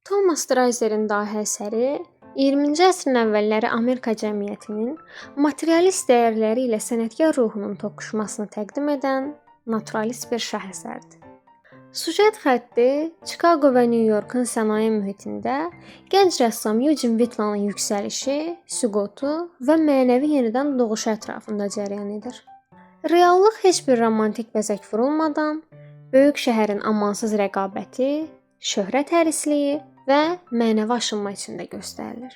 Thomas Dreiser'in dahi əsəri 20-ci əsrin əvvəlləri Amerika cəmiyyətinin materialist dəyərləri ilə sənətkar ruhunun toqquşmasını təqdim edən naturalist bir şaheserdir. Süjet xətti Chicago və New Yorkun sənaye mühitində gənc rəssam Eugene Vitlanın yüksəlişi, süqutu və mənəvi yenidən doğuşu ətrafında cərəyan edir. Reallıq heç bir romantik bəzək vurulmadan, böyük şəhərin amansız rəqabəti, şöhrət hərisliyi və mənəvi aşınma içində göstərilir.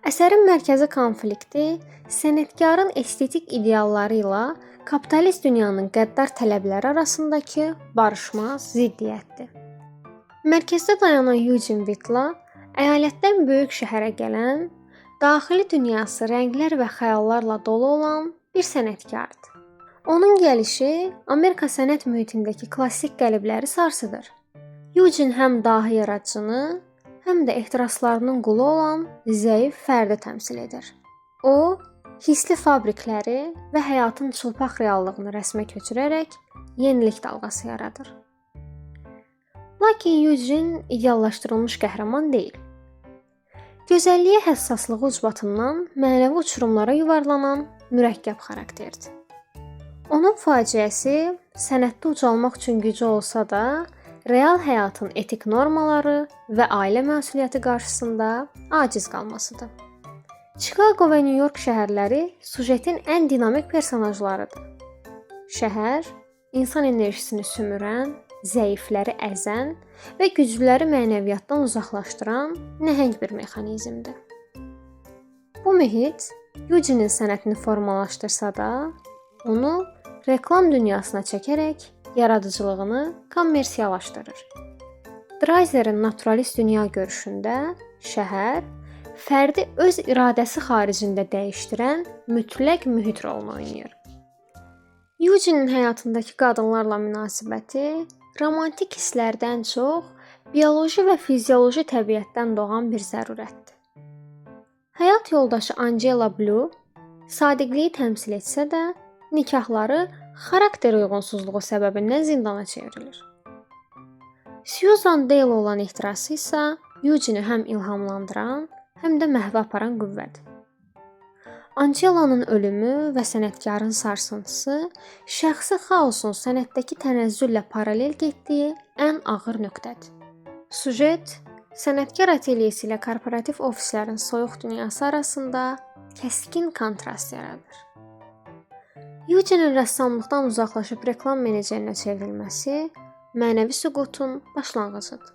Əsərin mərkəzi konflikti sənətkarın estetik idealları ilə kapitalist dünyanın qəddar tələbləri arasındakı barışmaz ziddiyyətdir. Mərkəzdə dayanan Eugene Vitla əyalətdən böyük şəhərə gələn, daxili dünyası rənglər və xəyallarla dolu olan bir sənətkardır. Onun gəlişi Amerika sənət mühitindəki klassik qəlibləri sarsıdır. Eugene həm dahi yaradıcını, həm də ehtiraslarının qulu olan zəif fərdi təmsil edir. O, hissli fabrikləri və həyatın çılpaq reallığını rəsmə köçürərək yenilik dalğası yaradır. Lakin Eugene ideallaşdırılmış qəhrəman deyil. Gözəlliyə həssaslığı ucbatından mənəvi uçurumlara yuvarlanan mürəkkəb xarakterdir. Onun faciəsi sənətdə ucalmaq üçün gücü olsa da, real həyatın etik normaları və ailə məsuliyyəti qarşısında aciz qalmasıdır. Chicago və New York şəhərləri süjetin ən dinamik personajlarıdır. Şəhər insan enerjisini sümürən, zəifləri əzən və güclüləri mənəviyyatdan uzaqlaşdıran nəhəng bir mexanizmdir. Bu mühit Eugene'in sənətini formalaşdırsa da, onu reklam dünyasına çəkərək yaradıcılığını kommersiyalaşdırır. Dreiser'in naturalist dünya görüşündə şəhər fərdi öz iradəsi xaricində dəyişdirən mütləq mühit rolunu oynayır. Eugene'in həyatındakı qadınlarla münasibəti romantik hisslərdən çox bioloji və fizioloji təbiətdən doğan bir zərurətdir. Həyat yoldaşı Angela Blue sadiqliyi təmsil etsə də, nikahları xarakter uyğunsuzluğu səbəbindən zindana çevrilir. Susan Dale olan ehtirası isə Eugene'i həm ilhamlandıran, həm də məhvə aparan qüvvədir. Angela'nın ölümü və sənətkarın sarsıntısı şəxsi xaosun sənətdəki tənəzzüllə paralel getdiyi ən ağır nöqtədir. Süjet sənətkar atelyesi ilə korporativ ofislərin soyuq dünyası arasında kəskin kontrast yaradır. Eugene'in rəssamlıqdan uzaqlaşıb reklam menecerinə çevrilməsi mənəvi süqutun başlanğıcıdır.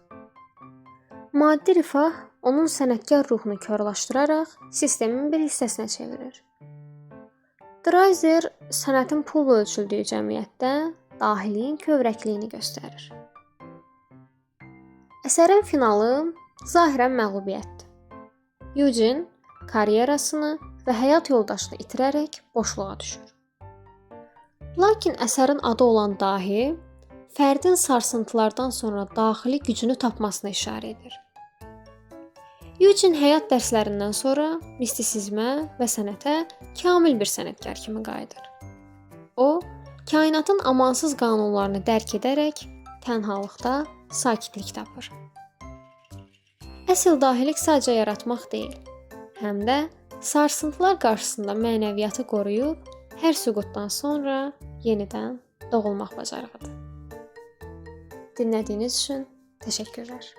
Maddi rifah onun sənətkar ruhunu korlaşdıraraq sistemin bir hissəsinə çevirir. Dreiser sənətin pulla ölçüldüyü cəmiyyətdə dahiliyin kövrəkliyini göstərir. Əsərin finalı zahirən məğlubiyyətdir. Eugene karyerasını və həyat yoldaşını itirərək boşluğa düşür. Lakin əsərin adı olan dahi, fərdin sarsıntılardan sonra daxili gücünü tapmasına işarə edir. Eugene həyat dərslərindən sonra mistisizmə və sənətə kamil bir sənətkar kimi qayıdır. O, kainatın amansız qanunlarını dərk edərək tənhalıqda sakitlik tapır. Əsl dahilik sadəcə yaratmaq deyil, həm də sarsıntılar qarşısında mənəviyyatı qoruyub, hər süqutdan sonra yenidən doğulmaq bacarığıdır. Dinlədiyiniz üçün təşəkkürlər.